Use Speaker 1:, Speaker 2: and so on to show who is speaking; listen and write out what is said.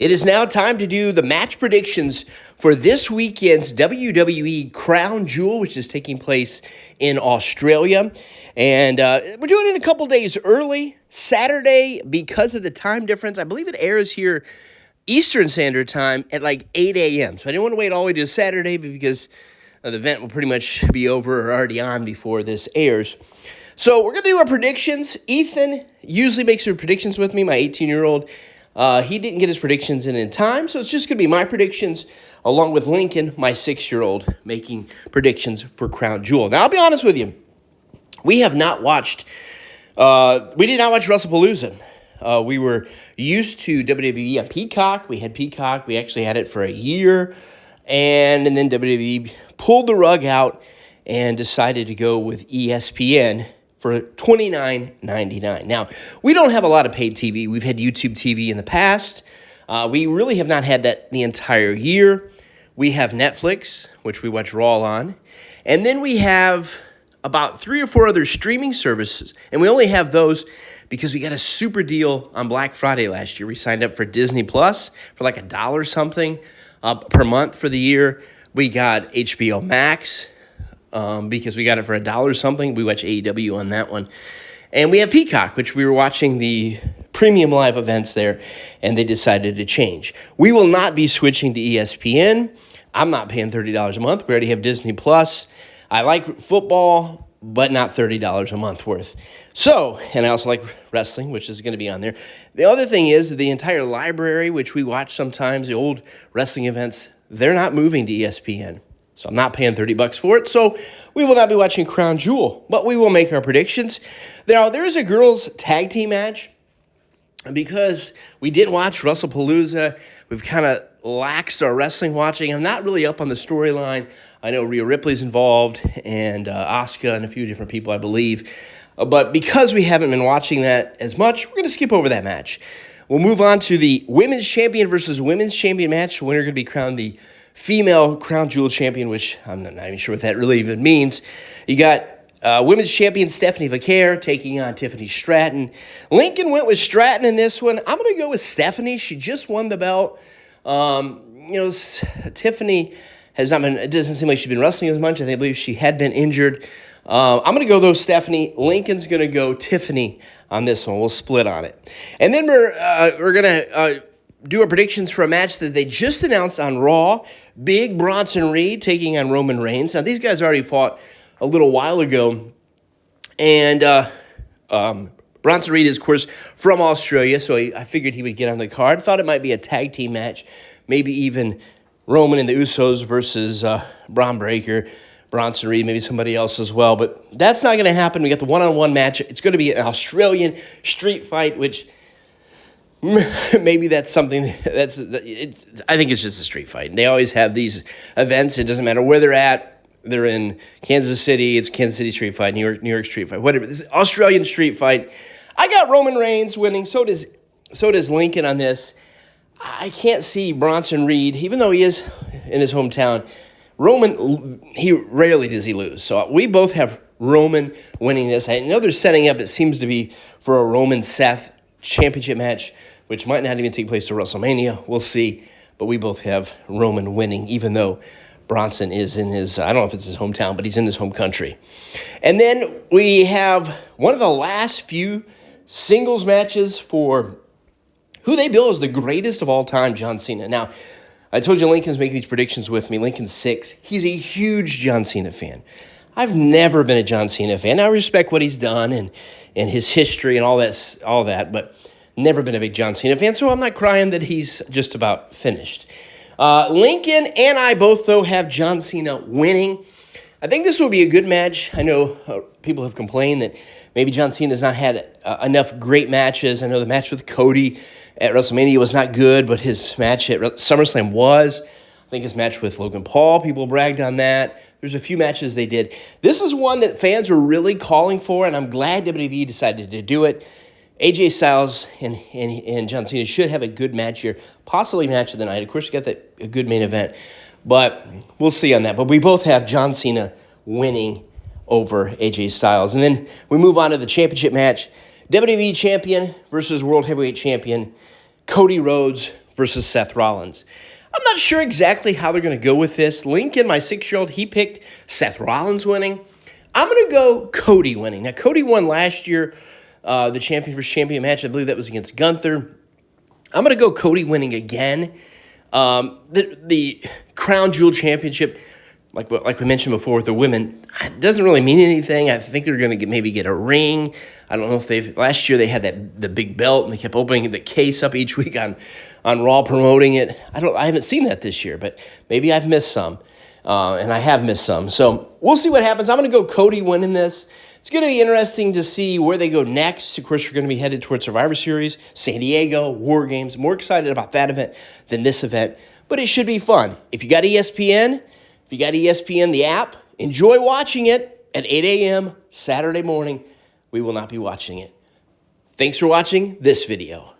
Speaker 1: It is now time to do the match predictions for this weekend's WWE Crown Jewel, which is taking place in Australia. And we're doing it a couple days early. Saturday, because of the time difference, I believe it airs here Eastern Standard Time at like 8 a.m. So I didn't want to wait all the way to Saturday because the event will pretty much be over or already on before this airs. So we're going to do our predictions. Ethan usually makes her predictions with me, my 18-year-old. He didn't get his predictions in time, so it's just going to be my predictions along with Lincoln, my 6-year-old, making predictions for Crown Jewel. Now, I'll be honest with you. We did not watch WrestlePalooza. We were used to WWE on Peacock. We had Peacock. We actually had it for a year. And then WWE pulled the rug out and decided to go with ESPN for $29.99. Now, we don't have a lot of paid TV. We've had YouTube TV in the past. We really have not had that the entire year. We have Netflix, which we watch Raw on. And then we have about 3 or 4 other streaming services. And we only have those because we got a super deal on Black Friday last year. We signed up for Disney Plus for like $1 something per month for the year. We got HBO Max. Because we got it for $1 something. We watch AEW on that one. And we have Peacock, which we were watching the premium live events there, and they decided to change. We will not be switching to ESPN. I'm not paying $30 a month. We already have Disney Plus. I like football, but not $30 a month worth. So, and I also like wrestling, which is going to be on there. The other thing is the entire library, which we watch sometimes, the old wrestling events, they're not moving to ESPN. So I'm not paying $30 for it. So we will not be watching Crown Jewel, but we will make our predictions. Now, there is a girls' tag team match. Because we didn't watch WrestlePalooza, we've kind of laxed our wrestling watching. I'm not really up on the storyline. I know Rhea Ripley's involved and Asuka and a few different people, I believe. But because we haven't been watching that as much, we're going to skip over that match. We'll move on to the Women's Champion versus Women's Champion match. The winner going to be crowned the female Crown Jewel champion, which I'm not even sure what that really even means. You got Women's Champion Stephanie Vaquer taking on Tiffany Stratton. Lincoln went with Stratton in this one. I'm going to go with Stephanie. She just won the belt. Tiffany has not been, it doesn't seem like she's been wrestling as much. I believe she had been injured. I'm going to go, though, Stephanie. Lincoln's going to go Tiffany on this one. We'll split on it. And then we're going to do our predictions for a match that they just announced on Raw. Big Bronson Reed taking on Roman Reigns. Now, these guys already fought a little while ago. And Bronson Reed is, of course, from Australia, so I figured he would get on the card. Thought it might be a tag team match. Maybe even Roman and the Usos versus Braun Breaker, Bronson Reed, maybe somebody else as well. But that's not going to happen. We got the one-on-one match. It's going to be an Australian street fight, which maybe that's something I think it's just a street fight. They always have these events. It doesn't matter where they're at. They're in Kansas City. It's Kansas City street fight, New York street fight, whatever. This is Australian street fight. I got Roman Reigns winning. So does Lincoln on this. I can't see Bronson Reed, even though he is in his hometown. Roman, he rarely does he lose. So we both have Roman winning this. I know they're setting up, it seems to be, for a Roman-Seth championship match, which might not even take place to WrestleMania. We'll see. But we both have Roman winning, even though Bronson is in his, I don't know if it's his hometown, but he's in his home country. And then we have one of the last few singles matches for who they bill as the greatest of all time, John Cena. Now, I told you Lincoln's making these predictions with me. Lincoln's 6. He's a huge John Cena fan. I've never been a John Cena fan. I respect what he's done and his history and all that, but never been a big John Cena fan, so I'm not crying that he's just about finished. Lincoln and I both, though, have John Cena winning. I think this will be a good match. I know people have complained that maybe John Cena has not had enough great matches. I know the match with Cody at WrestleMania was not good, but his match at SummerSlam was. I think his match with Logan Paul, people bragged on that. There's a few matches they did. This is one that fans were really calling for, and I'm glad WWE decided to do it. AJ Styles and John Cena should have a good match here, possibly match of the night. Of course, you got a good main event, but we'll see on that. But we both have John Cena winning over AJ Styles. And then we move on to the championship match. WWE Champion versus World Heavyweight Champion Cody Rhodes versus Seth Rollins. I'm not sure exactly how they're going to go with this. Lincoln, my 6-year-old, he picked Seth Rollins winning. I'm going to go Cody winning. Now, Cody won last year, the champion versus champion match. I believe that was against Gunther. I'm going to go Cody winning again. The Crown Jewel Championship, like we mentioned before with the women, it doesn't really mean anything. I think they're going to maybe get a ring. I don't know if last year they had the big belt and they kept opening the case up each week on Raw promoting it. I haven't seen that this year, but maybe I've missed some, and I have missed some. So we'll see what happens. I'm going to go Cody winning this. It's going to be interesting to see where they go next. Of course, we're going to be headed towards Survivor Series, San Diego, War Games. More excited about that event than this event, but it should be fun. If you got ESPN, the app, enjoy watching it at 8 a.m. Saturday morning. We will not be watching it. Thanks for watching this video.